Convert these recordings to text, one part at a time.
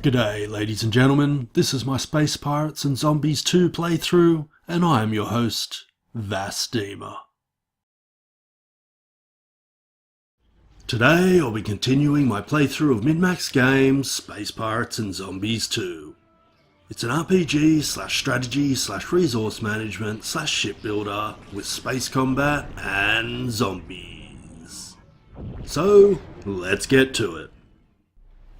G'day ladies and gentlemen, this is my Space Pirates and Zombies 2 playthrough, and I am your host, Vasdema. Today I'll be continuing my playthrough of Min-Max Games, Space Pirates and Zombies 2. It's an RPG strategy resource management shipbuilder with space combat and zombies. So, let's get to it.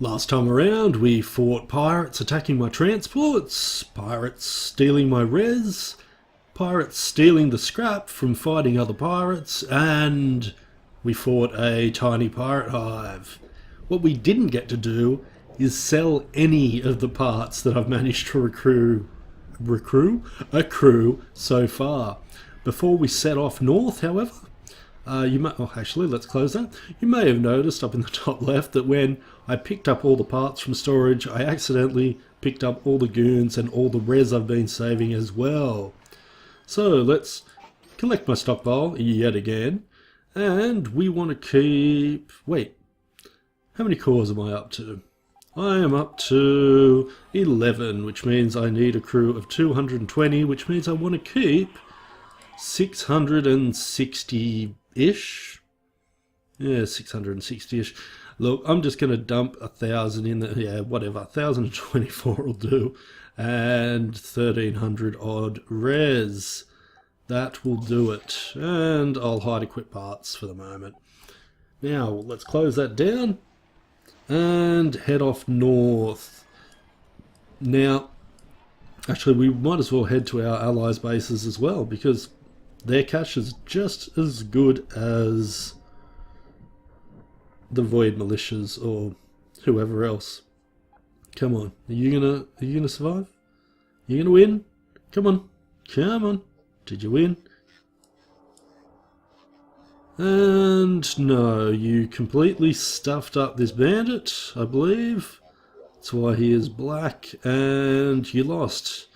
Last time around, we fought pirates attacking my transports, pirates stealing my res, pirates stealing the scrap from fighting other pirates, and we fought a tiny pirate hive. What we didn't get to do is sell any of the parts that I've managed to accrue so far. Before we set off north, however, let's close that. You may have noticed up in the top left that when I picked up all the parts from storage, I accidentally picked up all the goons and all the res I've been saving as well. So let's collect my stockpile yet again. And we want to keep... Wait, how many cores am I up to? I am up to 11, which means I need a crew of 220, which means I want to keep 660-ish. Yeah, 660-ish. Look, I'm just going to dump 1,000 in there. Yeah, whatever. 1,024 will do. And 1,300 odd res. That will do it. And I'll hide equip parts for the moment. Now, let's close that down. And head off north. Now, actually, we might as well head to our allies' bases as well, because their cash is just as good as the Void Militias or whoever else. Come on, are you gonna survive? You gonna win? Come on, come on. Did you win? And no, you completely stuffed up this bandit, I believe. That's why he is black, and you lost.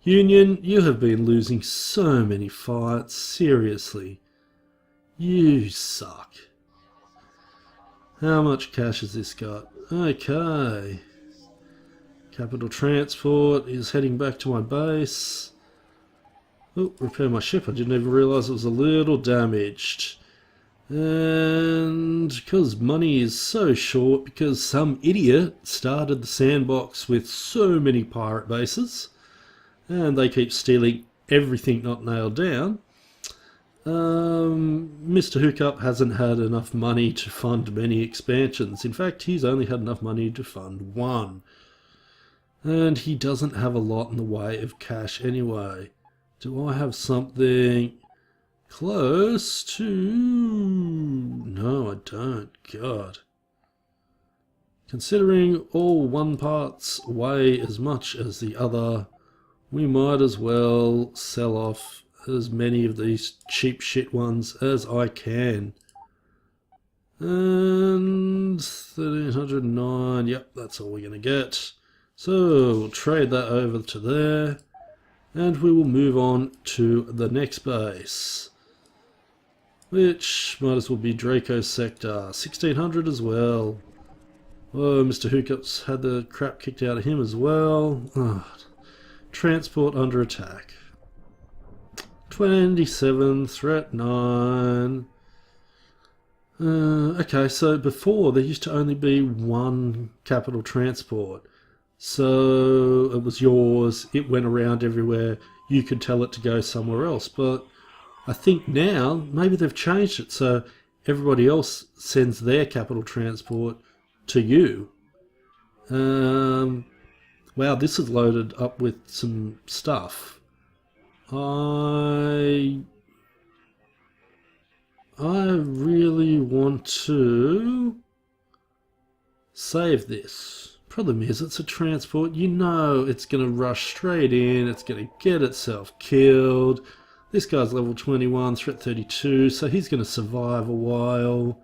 Union, you have been losing so many fights, seriously. You suck. How much cash has this got? Okay. Capital Transport is heading back to my base. Oh, repair my ship. I didn't even realise it was a little damaged. And because money is so short, because some idiot started the sandbox with so many pirate bases, and they keep stealing everything not nailed down, Mr. Hookup hasn't had enough money to fund many expansions. In fact, he's only had enough money to fund one. And he doesn't have a lot in the way of cash anyway. Do I have something close to... No, I don't. God. Considering all one parts weigh as much as the other, we might as well sell off as many of these cheap shit ones as I can. And 1,309, yep, that's all we're going to get. So we'll trade that over to there, and we will move on to the next base, which might as well be Draco Sector. 1,600 as well. Oh, Mr. Hookup's had the crap kicked out of him as well. Oh, transport under attack. 27, threat 9. Okay, so before there used to only be one capital transport. So it was yours, it went around everywhere, you could tell it to go somewhere else. But I think now, maybe they've changed it so everybody else sends their capital transport to you. Wow, this is loaded up with some stuff. I really want to save this. Problem is, it's a transport. You know it's going to rush straight in. It's going to get itself killed. This guy's level 21, threat 32, so he's going to survive a while.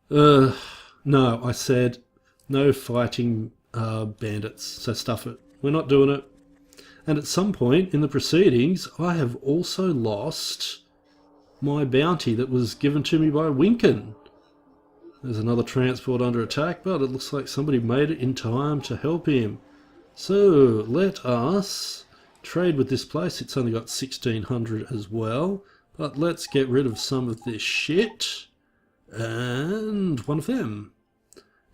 No, I said no fighting bandits, so stuff it. We're not doing it. And at some point in the proceedings, I have also lost my bounty that was given to me by Winkin. There's another transport under attack, but it looks like somebody made it in time to help him. So let us trade with this place. It's only got 1600 as well, but let's get rid of some of this shit. And one of them.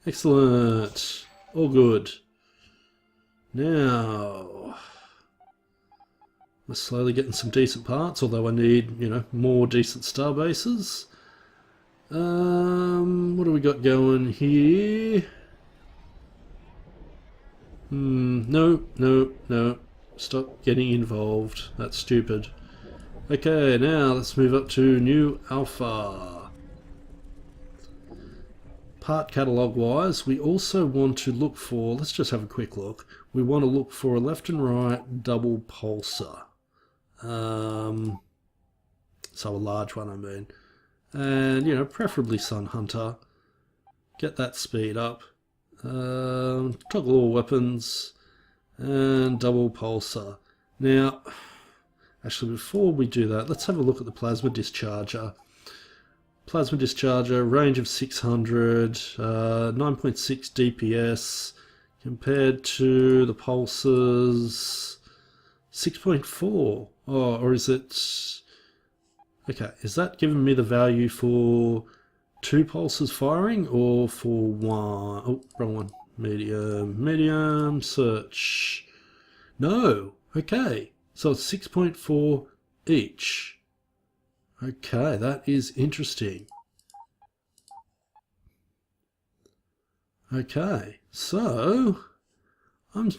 Excellent. All good. Now, we're slowly getting some decent parts, although I need, more decent star bases. What do we got going here? No. Stop getting involved. That's stupid. Okay, now let's move up to New Alpha. Part catalogue wise, we also want to look for, let's just have a quick look. We want to look for a left and right double pulsar. So a large one, I mean. And, preferably Sun Hunter. Get that speed up. Toggle all weapons. And double pulsar. Now, actually before we do that, let's have a look at the plasma discharger. Plasma discharger, range of 600, 9.6 DPS, compared to the pulses 6.4. Oh, or is it... Okay, is that giving me the value for 2 pulses firing or for 1? Oh, wrong one. Medium, search. No, okay. So it's 6.4 each. Okay, that is interesting. Okay, so I'm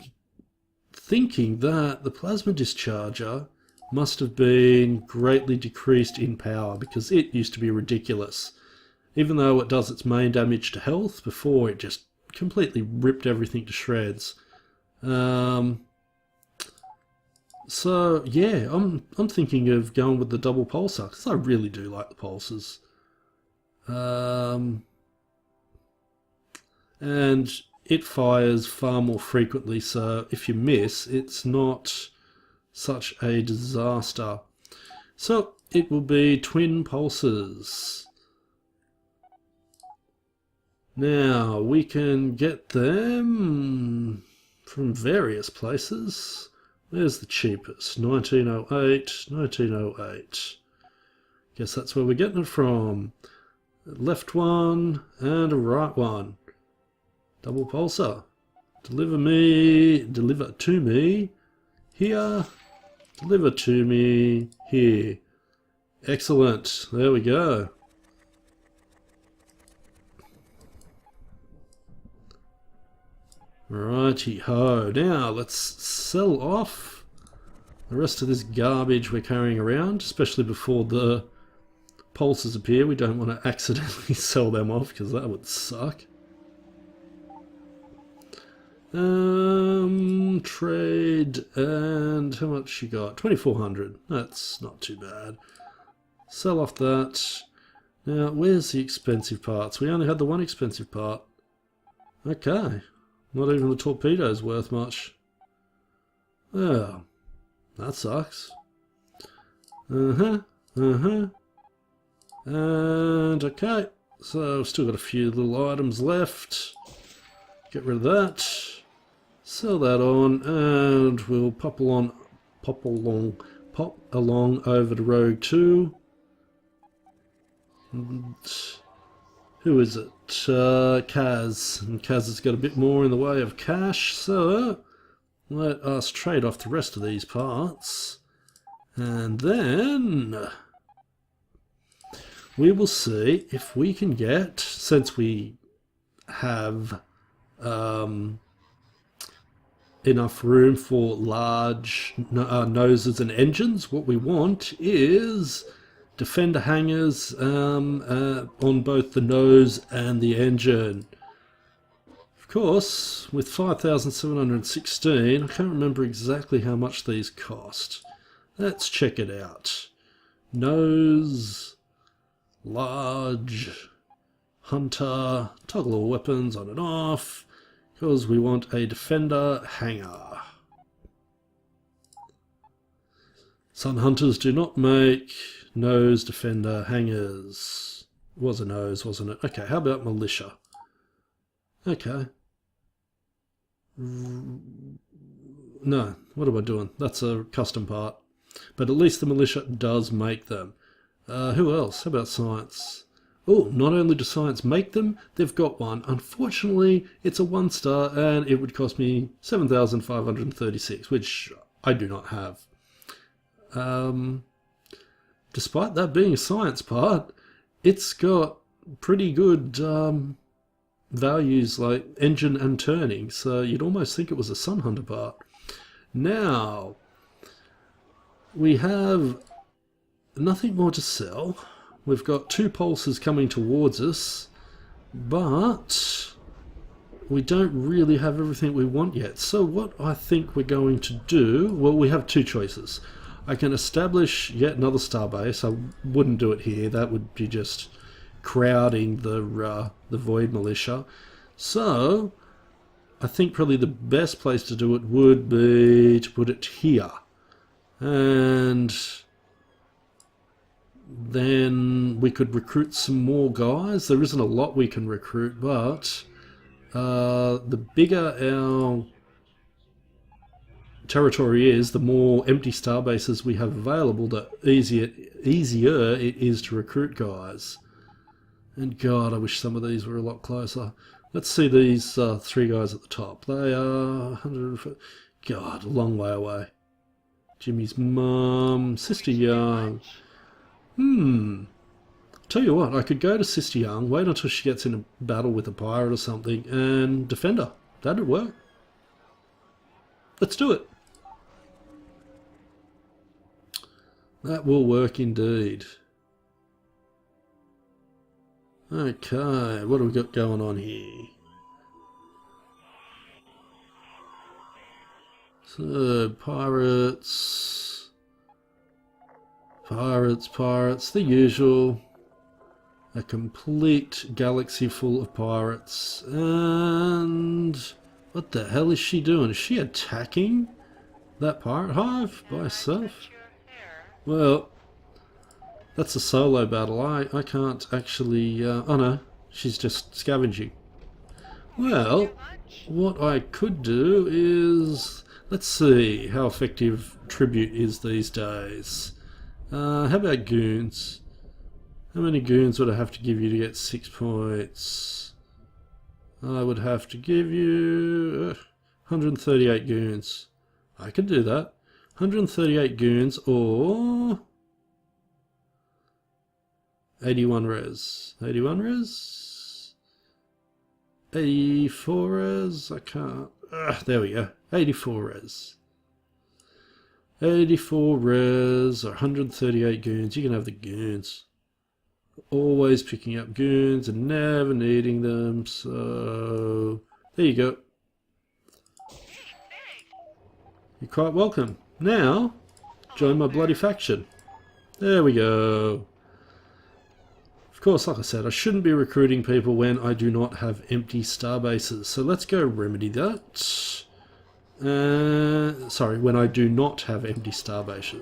thinking that the plasma discharger must have been greatly decreased in power because it used to be ridiculous. Even though it does its main damage to health, before it just completely ripped everything to shreds. So yeah, I'm thinking of going with the double pulsar because I really do like the pulsars. And it fires far more frequently, so if you miss, it's not such a disaster. So it will be twin pulses. Now we can get them from various places. Where's the cheapest? 1908, 1908. Guess that's where we're getting it from. A left one and a right one. Double pulsar. Deliver to me here. Deliver to me here. Excellent. There we go. Righty ho. Now let's sell off the rest of this garbage we're carrying around, especially before the pulses appear. We don't want to accidentally sell them off because that would suck. Trade, and how much you got? 2400. That's not too bad. Sell off that. Now, where's the expensive parts? We only had the one expensive part. Okay. Not even the torpedo's worth much. Oh, that sucks. And okay. So, we've still got a few little items left. Get rid of that. Sell that on, and we'll pop along over to Rogue 2. And who is it? Kaz. And Kaz has got a bit more in the way of cash, so let us trade off the rest of these parts. And then we will see if we can get, since we have enough room for large noses and engines, what we want is defender hangars on both the nose and the engine. Of course, with 5,716, I can't remember exactly how much these cost. Let's check it out. Nose, large, hunter, toggle all weapons on and off, because we want a defender hangar. Sun Hunters do not make nose defender hangars. Was a nose, wasn't it? Okay, how about militia? Okay. No, what am I doing? That's a custom part. But at least the militia does make them. Who else? How about science? Oh, not only does science make them, they've got one. Unfortunately, it's a 1-star and it would cost me 7,536, which I do not have. Despite that being a science part, it's got pretty good values like engine and turning, so you'd almost think it was a Sun Hunter part. Now, we have nothing more to sell. We've got 2 pulses coming towards us, but we don't really have everything we want yet. So what I think we're going to do, well, we have 2 choices. I can establish yet another starbase. I wouldn't do it here. That would be just crowding the Void Militia. So I think probably the best place to do it would be to put it here. And then we could recruit some more guys. There isn't a lot we can recruit, but the bigger our territory is, the more empty star bases we have available, the easier it is to recruit guys. And God, I wish some of these were a lot closer. Let's see these 3 guys at the top. They are 100. God, a long way away. Jimmy's mum, Sister Young. Tell you what, I could go to Sister Young, wait until she gets in a battle with a pirate or something, and defend her. That'd work. Let's do it. That will work indeed. Okay, what do we got going on here? So, pirates, the usual. A complete galaxy full of pirates. And what the hell is she doing? Is she attacking that pirate hive by herself? Well, that's a solo battle. I can't actually... oh no, she's just scavenging. Well, what I could do is... Let's see how effective tribute is these days. How about goons? How many goons would I have to give you to get 6 points? I would have to give you 138 goons. I could do that. 138 goons or 81 res. 81 res? 84 res? I can't. There we go. 84 res. 84 res or 138 goons. You can have the goons. Always picking up goons and never needing them. So there you go. You're quite welcome. Now, join my bloody faction. There we go. Of course, like I said, I shouldn't be recruiting people when I do not have empty star bases. So let's go remedy that. Sorry, when I do not have empty star bases.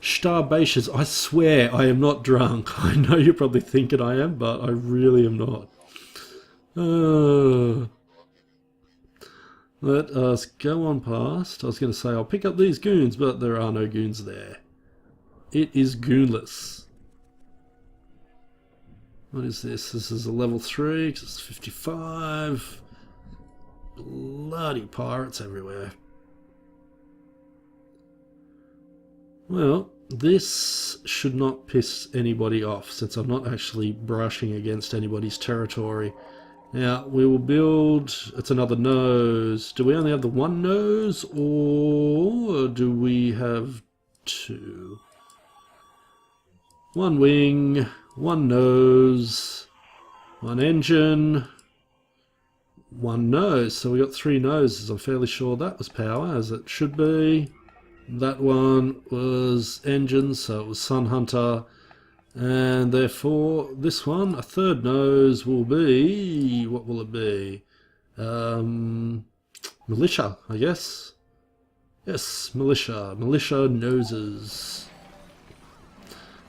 Star bases, I swear I am not drunk. I know you're probably thinking I am, but I really am not. Let us go on past. I was going to say I'll pick up these goons, but there are no goons there. It is goonless. What is this? This is a level 3 because it's 55. Bloody pirates everywhere. Well, this should not piss anybody off since I'm not actually brushing against anybody's territory. Now, we will build... It's another nose. Do we only have the one nose or do we have 2? One wing, one nose, one engine, one nose. So we got 3 noses. I'm fairly sure that was power, as it should be. That one was engine, so it was Sun Hunter. And therefore, this one, a 3rd nose, will be... What will it be? Militia, I guess. Yes, militia. Militia noses.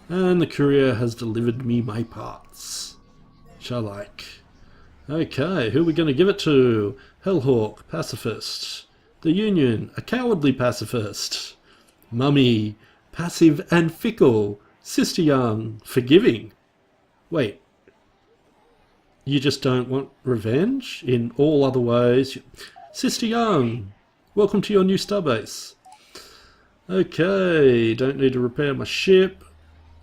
And the courier has delivered me my parts. Which I like. Okay, who are we going to give it to? Hellhawk, pacifist. The Union, a cowardly pacifist. Mummy, passive and fickle. Sister Young, forgiving. Wait. You just don't want revenge in all other ways? Sister Young, welcome to your new starbase. Okay, don't need to repair my ship.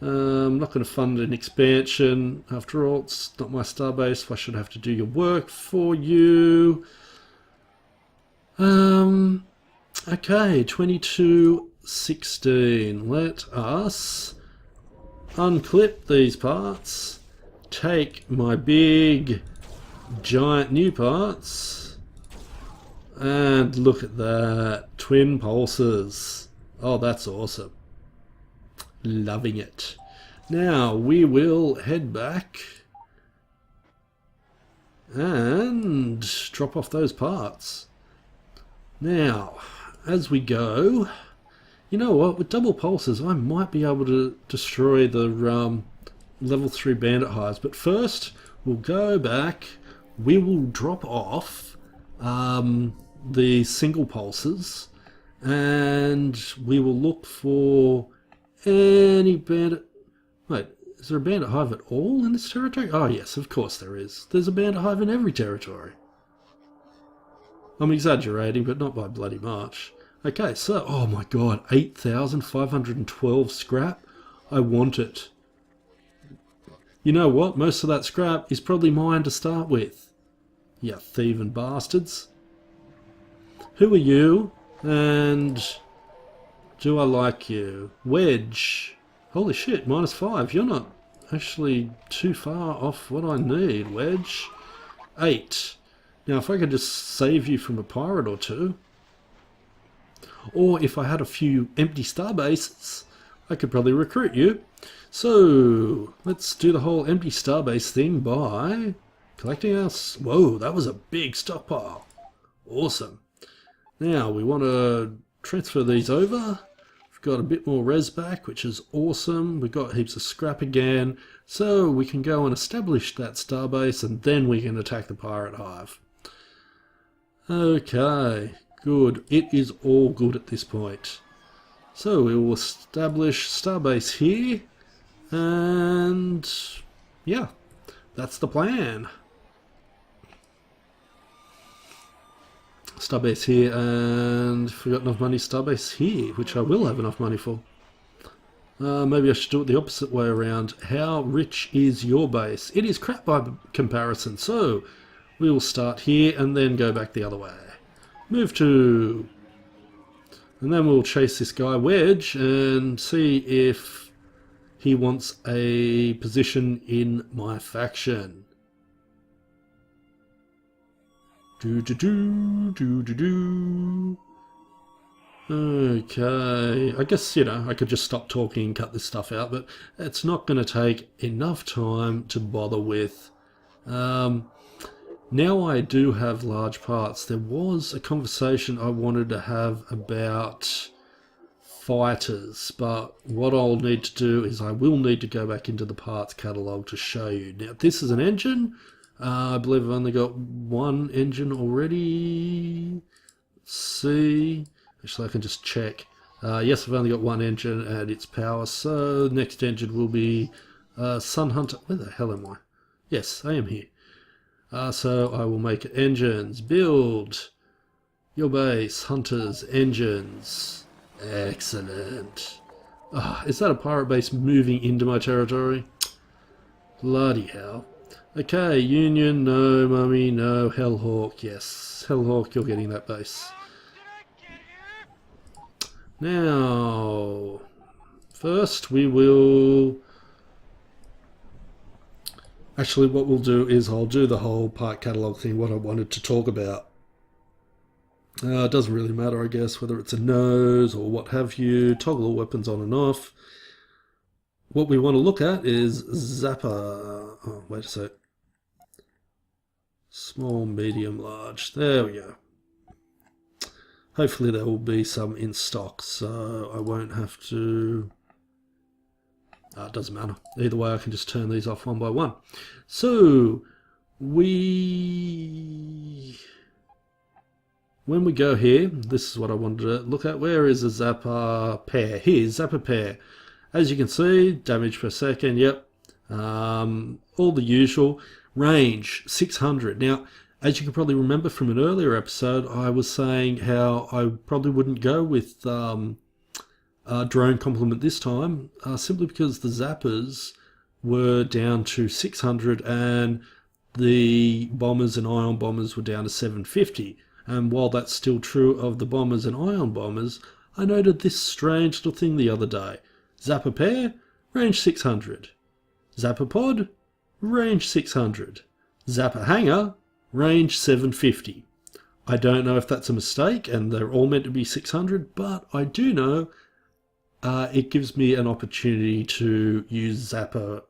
I'm not going to fund an expansion. After all, it's not my starbase. I should have to do your work for you. Okay, 2216. Let us unclip these parts. Take my big, giant new parts. And look at that. Twin pulses. Oh, that's awesome. Loving it. Now we will head back and drop off those parts. Now, as we go, you know what? With double pulses, I might be able to destroy the level 3 Bandit Hives. But first, we'll go back. We will drop off the single pulses, and we will look for any bandit... Wait, is there a Bandit Hive at all in this territory? Oh yes, of course there is. There's a Bandit Hive in every territory. I'm exaggerating, but not by bloody much. Okay, so, oh my god, 8,512 scrap. I want it. You know what? Most of that scrap is probably mine to start with. You thieving bastards. Who are you? And do I like you? Wedge. Holy shit, -5. You're not actually too far off what I need, Wedge. 8. Now, if I could just save you from a pirate or two, or if I had a few empty starbases, I could probably recruit you. So, let's do the whole empty starbase thing by collecting us. Whoa, that was a big stockpile. Awesome. Now, we want to transfer these over. We've got a bit more res back, which is awesome. We've got heaps of scrap again. So, we can go and establish that starbase, and then we can attack the pirate hive. Okay, good. It is all good at this point. So we will establish starbase here, and yeah, that's the plan. Starbase here, and if we've got enough money, starbase here, which I will have enough money for. Maybe I should do it the opposite way around. How rich is your base? It is crap by comparison, so we will start here and then go back the other way. Move to... And then we'll chase this guy Wedge and see if he wants a position in my faction. Okay, I guess, you know, I could just stop talking and cut this stuff out, but it's not going to take enough time to bother with. Now I do have large parts. There was a conversation I wanted to have about fighters, but what I'll need to do is I will need to go back into the parts catalogue to show you. Now, this is an engine. I believe I've only got one engine already. Let's see. Actually, I can just check. Yes, I've only got one engine and its power, so the next engine will be Sun Hunter. Where the hell am I? Yes, I am here. So I will make engines, build your base, hunters, engines. Excellent. Is that a pirate base moving into my territory? Bloody hell. Okay, Union, no, Mummy, no, Hellhawk, yes. Hellhawk, you're getting that base. Now, first we will... Actually, what we'll do is I'll do the whole part catalogue thing, what I wanted to talk about. It doesn't really matter, I guess, whether it's a nose or what have you. Toggle all weapons on and off. What we want to look at is Zapper. Oh, wait a sec. Small, medium, large. There we go. Hopefully there will be some in stock, so I won't have to It doesn't matter. Either way, I can just turn these off one by one. So, when we go here, this is what I wanted to look at. Where is the Zapper pair? Here's Zapper pair. As you can see, damage per second, yep. All the usual. Range, 600. Now, as you can probably remember from an earlier episode, I was saying how I probably wouldn't go with drone complement this time, simply because the Zappers were down to 600 and the bombers and ion bombers were down to 750. And while that's still true of the bombers and ion bombers, I noted this strange little thing the other day. Zapper pair, range 600. Zapper pod, range 600. Zapper hanger, range 750. I don't know if that's a mistake and they're all meant to be 600, but I do know it gives me an opportunity to use Zapper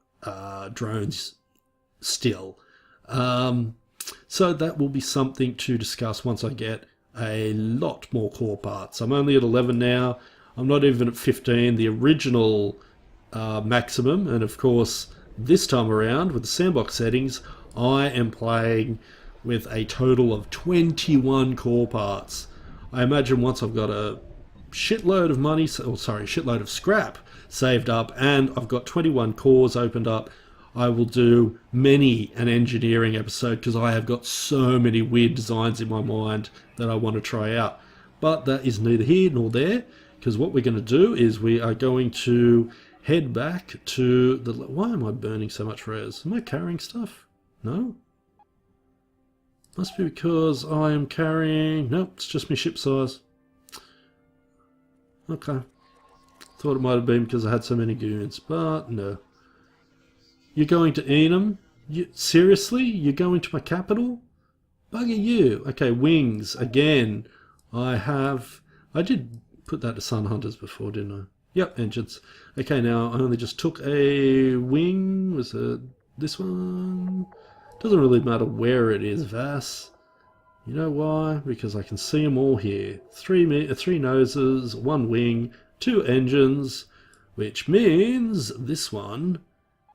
drones still. So that will be something to discuss once I get a lot more core parts. I'm only at 11 now. I'm not even at 15, the original maximum. And of course, this time around with the sandbox settings, I am playing with a total of 21 core parts. I imagine once I've got a shitload of money, shitload of scrap saved up, and I've got 21 cores opened up, I will do many an engineering episode because I have got so many weird designs in my mind that I want to try out. But that is neither here nor there, because what we're going to do is we are going to head back to the... Why am I burning so much res? Am I carrying stuff? No? Must be because I am carrying... Nope, it's just my ship size. Okay. Thought it might have been because I had so many goons, but no. You're going to Enum? Seriously? You're going to my capital? Bugger you. Okay, wings. Again, I did put that to Sun Hunters before, didn't I? Yep, engines. Okay, now I only just took a wing. Was it this one? Doesn't really matter where it is, Vas. You know why? Because I can see them all here. Three noses, one wing, two engines, which means this one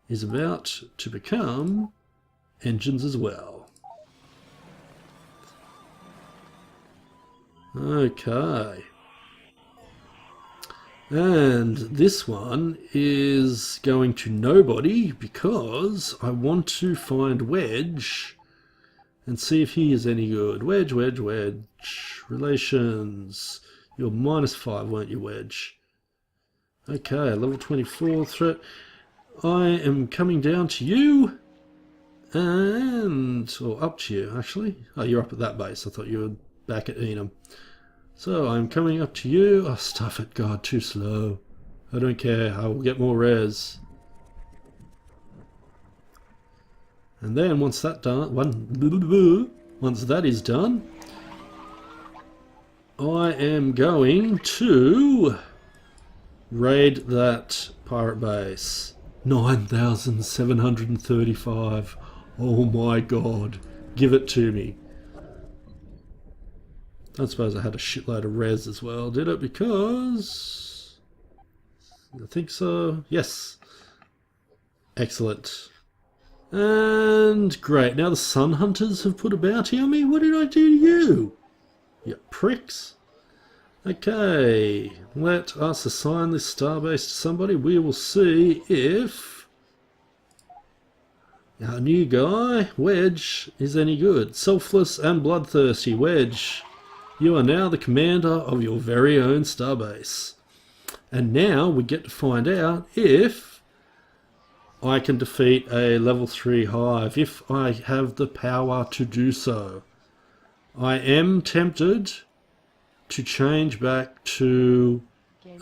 is about to become engines as well. Okay. And this one is going to nobody because I want to find Wedge and see if he is any good. Wedge. Relations. You're -5, weren't you, Wedge? Okay, level 24 threat. I am coming down to you. Or up to you, actually. Oh, you're up at that base. I thought you were back at Enum. So I'm coming up to you. Oh, stuff it. God, too slow. I don't care. I will get more res. And then once that is done, I am going to raid that pirate base. 9,735. Oh my god. Give it to me. I suppose I had a shitload of res as well, did it? Because... I think so. Yes. Excellent. And great. Now the Sun Hunters have put a bounty on me. What did I do to you? You pricks. Okay. Let us assign this starbase to somebody. We will see if our new guy, Wedge, is any good. Selfless and bloodthirsty. Wedge, you are now the commander of your very own starbase. And now we get to find out if I can defeat a level 3 hive, if I have the power to do so. I am tempted to change back to...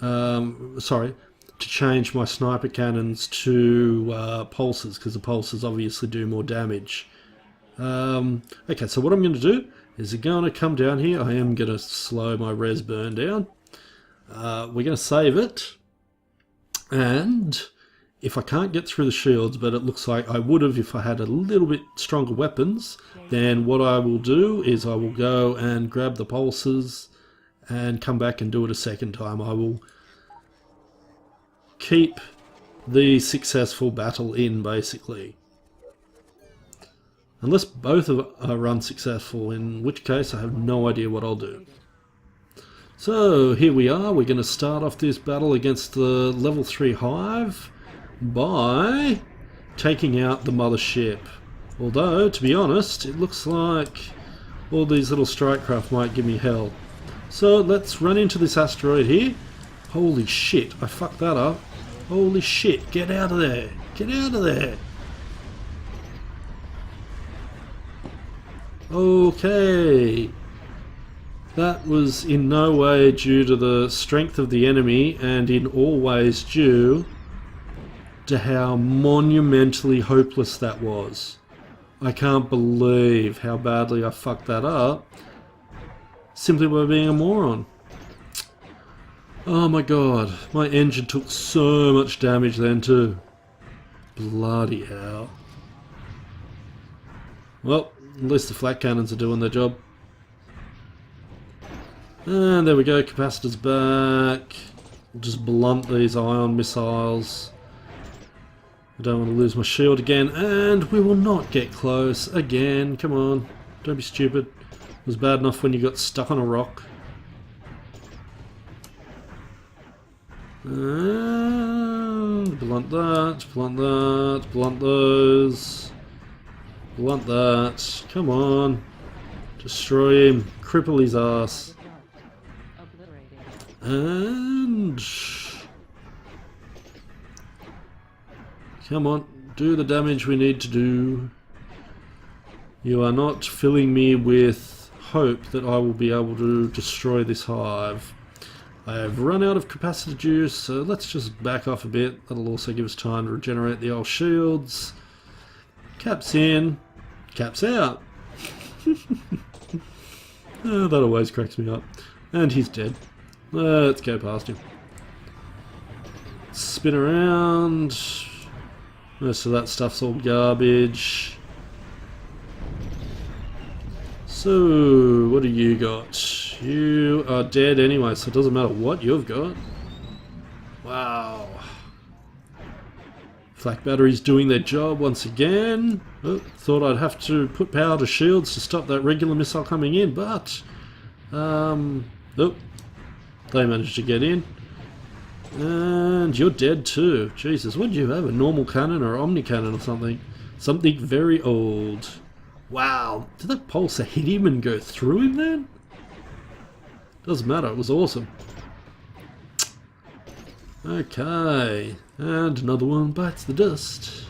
to change my sniper cannons to pulses, because the pulses obviously do more damage. Okay, so what I'm going to do is I'm going to come down here. I am going to slow my res burn down. We're going to save it. And if I can't get through the shields, but it looks like I would have if I had a little bit stronger weapons, then what I will do is I will go and grab the pulses and come back and do it a second time. I will keep the successful battle in, basically. Unless both are unsuccessful, in which case I have no idea what I'll do. So here we are, we're going to start off this battle against the level 3 hive by taking out the mothership. Although, to be honest, it looks like all these little strike craft might give me hell. So let's run into this asteroid here. Holy shit, I fucked that up. Holy shit, get out of there. Get out of there. Okay. That was in no way due to the strength of the enemy, and in all ways due to how monumentally hopeless that was. I can't believe how badly I fucked that up simply by being a moron. Oh my god, my engine took so much damage then too. Bloody hell. Well, at least the flak cannons are doing their job. And there we go, capacitor's back. We'll just blunt these ion missiles. I don't want to lose my shield again, and we will not get close again. Come on, don't be stupid. It was bad enough when you got stuck on a rock. And blunt that, blunt that, blunt those. Blunt that. Come on. Destroy him. Cripple his ass. And come on, do the damage we need to do. You are not filling me with hope that I will be able to destroy this hive. I have run out of capacitor juice, so let's just back off a bit. That'll also give us time to regenerate the old shields. Caps in, caps out. Oh, that always cracks me up. And he's dead. Let's go past him. Spin around. Most of that stuff's all garbage. So, what do you got? You are dead anyway, so it doesn't matter what you've got. Wow. Flak batteries doing their job once again. Oh, thought I'd have to put power to shields to stop that regular missile coming in, but nope. They managed to get in. And you're dead too. Jesus, what do you have? A normal cannon or omni cannon or something? Something very old. Wow, did that pulsar hit him and go through him then? Doesn't matter, it was awesome. Okay, and another one bites the dust.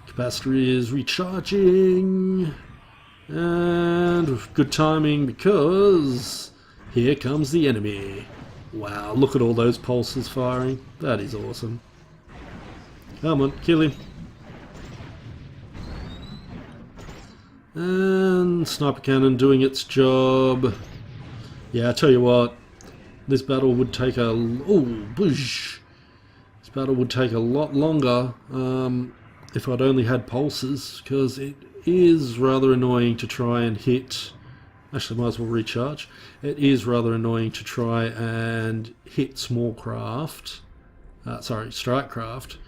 Capacitor is recharging. And good timing because here comes the enemy. Wow, look at all those pulses firing. That is awesome. Come on, kill him. And sniper cannon doing its job. Yeah, I tell you what, this battle would take a... oh, boosh. This battle would take a lot longer if I'd only had pulses, because it is rather annoying to try and hit... Actually, might as well recharge. It is rather annoying to try and hit small craft, strike craft,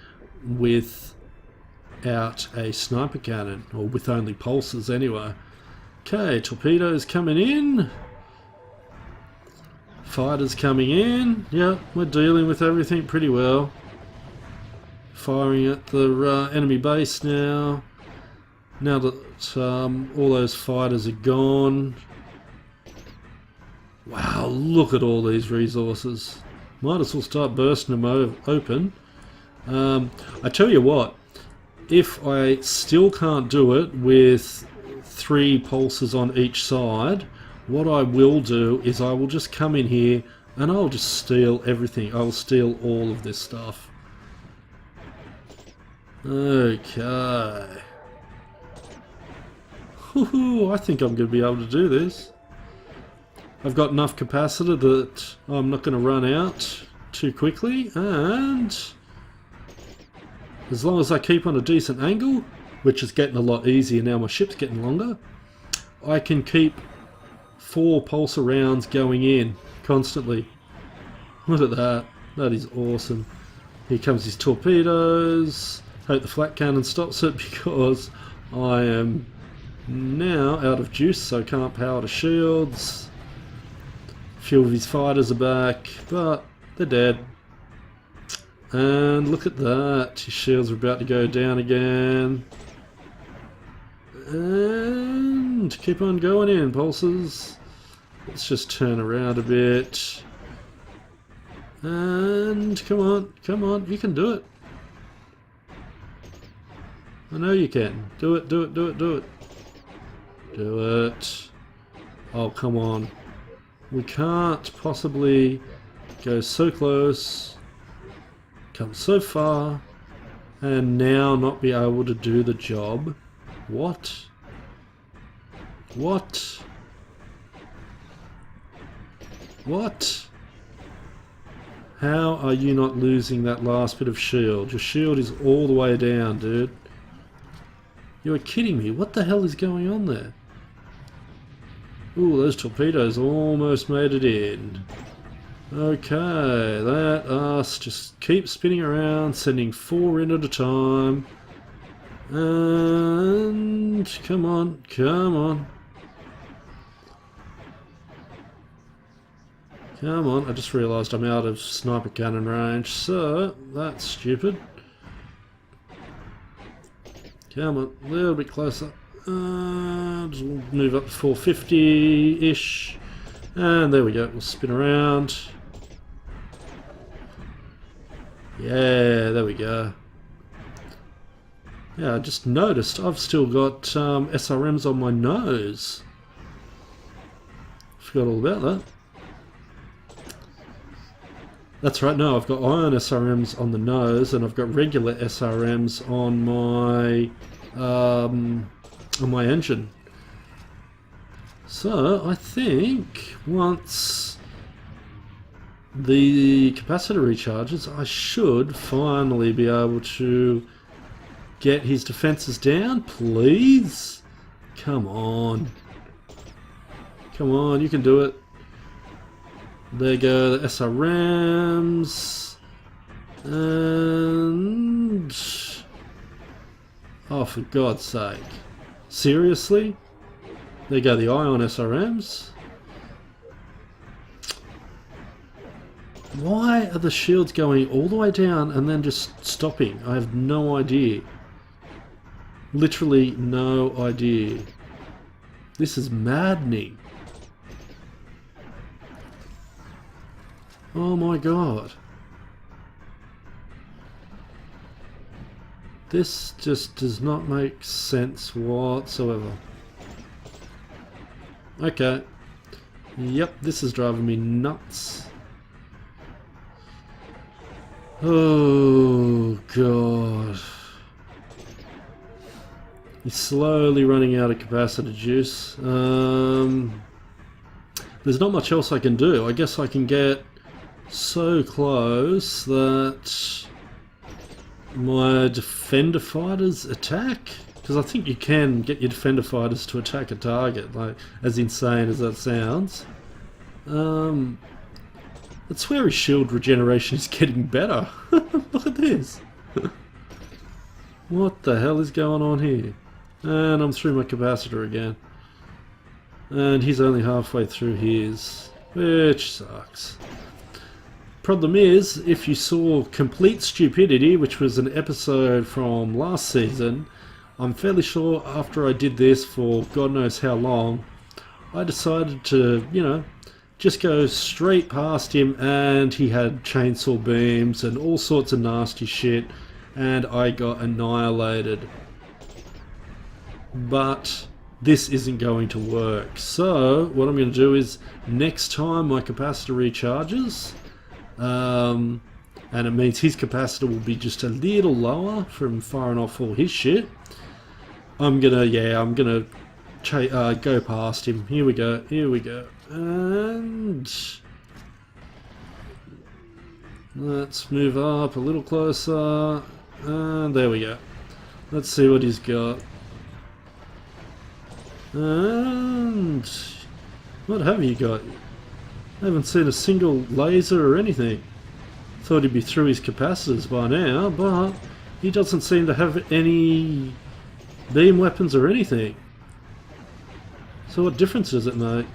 without a sniper cannon, or with only pulses anyway. Okay, torpedoes coming in. Fighters coming in. Yep, we're dealing with everything pretty well. Firing at the enemy base now. Now that all those fighters are gone. Wow, look at all these resources. Might as well start bursting them open. I tell you what, if I still can't do it with 3 pulses on each side, what I will do is I will just come in here and I'll just steal everything. I will steal all of this stuff. Okay. Woohoo, I think I'm going to be able to do this. I've got enough capacitor that I'm not going to run out too quickly, and as long as I keep on a decent angle, which is getting a lot easier now my ship's getting longer, I can keep 4 pulsar rounds going in constantly. Look at that. That is awesome. Here comes his torpedoes. Hope the flak cannon stops it because I am now out of juice, so I can't power the shields. A few of his fighters are back, but they're dead. And look at that, his shields are about to go down again. And keep on going in, pulses. Let's just turn around a bit. And come on, you can do it. I know you can. Do it. Do it. Oh, come on. We can't possibly go so close, come so far, and now not be able to do the job. What? What? What? How are you not losing that last bit of shield? Your shield is all the way down, dude. You are kidding me. What the hell is going on there? Ooh, those torpedoes almost made it in. Okay, let us just keep spinning around, sending 4 in at a time. And come on. Come on, I just realised I'm out of sniper cannon range, so that's stupid. Come on, a little bit closer. Just move up to 450-ish. And there we go, we'll spin around. Yeah, there we go. Yeah, I just noticed I've still got SRMs on my nose. Forgot all about that. That's right, no, I've got iron SRMs on the nose and I've got regular SRMs on my engine. So I think once the capacitor recharges, I should finally be able to get his defenses down, please. Come on. Come on, you can do it. There you go, the SRMs. And... oh, for God's sake. Seriously? There you go, the ion SRMs. Why are the shields going all the way down and then just stopping? I have no idea. Literally no idea. This is maddening. Oh my god. This just does not make sense whatsoever. Okay. Yep, this is driving me nuts. Oh god. He's slowly running out of capacitor juice. There's not much else I can do. I guess I can get so close that my defender fighters attack, because I think you can get your defender fighters to attack a target, like as insane as that sounds. That's where his shield regeneration is getting better. Look at this. What the hell is going on here? And I'm through my capacitor again, and he's only halfway through his, which sucks. Problem is, if you saw Complete Stupidity, which was an episode from last season, I'm fairly sure after I did this for God knows how long, I decided to, you know, just go straight past him, and he had chainsaw beams and all sorts of nasty shit, and I got annihilated. But this isn't going to work. So what I'm going to do is, next time my capacitor recharges, and it means his capacitor will be just a little lower from firing off all his shit, I'm gonna go past him. Here we go, and let's move up a little closer, and there we go. Let's see what he's got. And what have you got? I haven't seen a single laser or anything. Thought he'd be through his capacitors by now, but he doesn't seem to have any beam weapons or anything. So what difference does it make?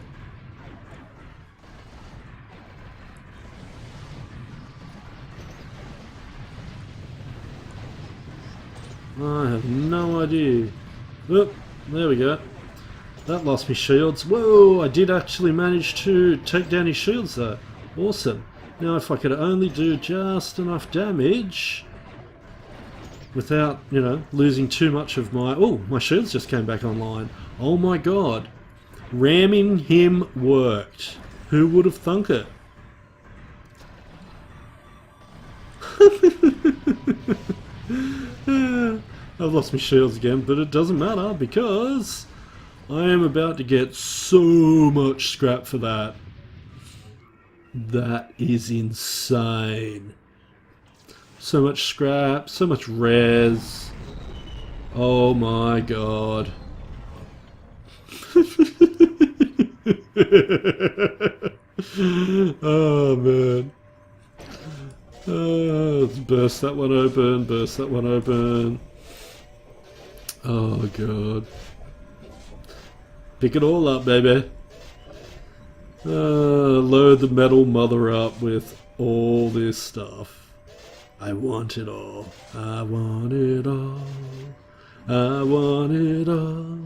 I have no idea. Oh, there we go. That lost me shields. Whoa, I did actually manage to take down his shields though. Awesome. Now if I could only do just enough damage without, you know, losing too much of my... Oh, my shields just came back online. Oh my god. Ramming him worked. Who would have thunk it? I've lost my shields again, but it doesn't matter because I am about to get so much scrap for that. That is insane. So much scrap, so much res. Oh my god. Oh man. Let's burst that one open, burst that one open. Oh god. Pick it all up, baby. Load the metal mother up with all this stuff. I want it all. I want it all. I want it all.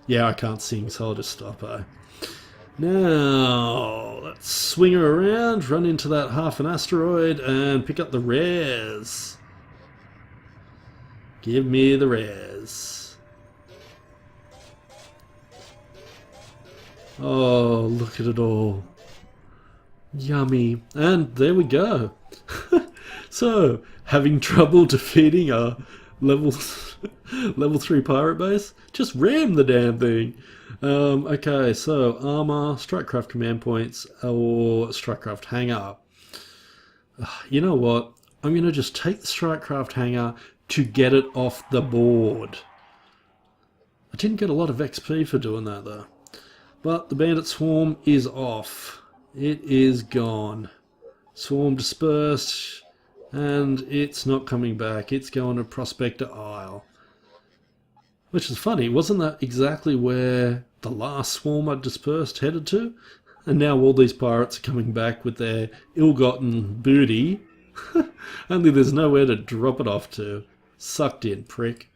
Yeah, I can't sing, so I'll just stop, Now, let's swing her around, run into that half an asteroid, and pick up the rares. Give me the rares. Oh, look at it all. Yummy. And there we go. So, having trouble defeating a level 3 pirate base? Just ram the damn thing. Okay, so armor, strikecraft command points, or strikecraft hangar. You know what? I'm going to just take the strikecraft hangar to get it off the board. I didn't get a lot of XP for doing that though. But the bandit swarm is off. It is gone. Swarm dispersed, and it's not coming back. It's going to Prospector Isle. Which is funny, wasn't that exactly where the last swarm I dispersed headed to? And now all these pirates are coming back with their ill-gotten booty. Only there's nowhere to drop it off to. Sucked in, prick.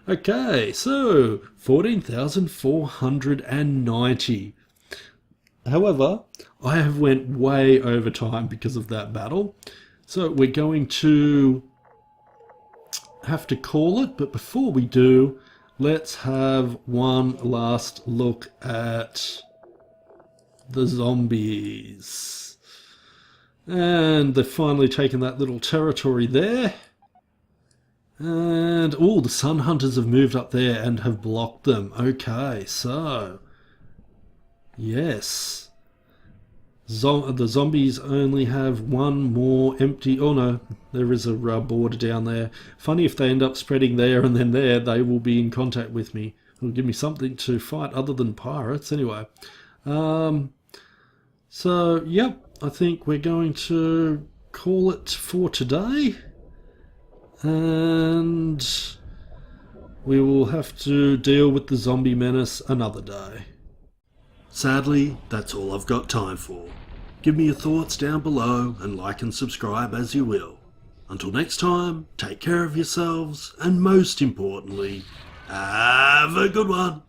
Okay, so 14,490. However, I have went way over time because of that battle. So we're going to have to call it, but before we do, let's have one last look at the zombies. And they've finally taken that little territory there. And, oh, the Sun Hunters have moved up there and have blocked them. Okay, so, yes. The zombies only have one more empty... Oh no, there is a border down there. Funny, if they end up spreading there and then there, they will be in contact with me. It'll give me something to fight other than pirates. Anyway, so, yep, I think we're going to call it for today. And we will have to deal with the zombie menace another day. Sadly, that's all I've got time for. Give me your thoughts down below and like and subscribe as you will. Until next time, take care of yourselves and most importantly, have a good one.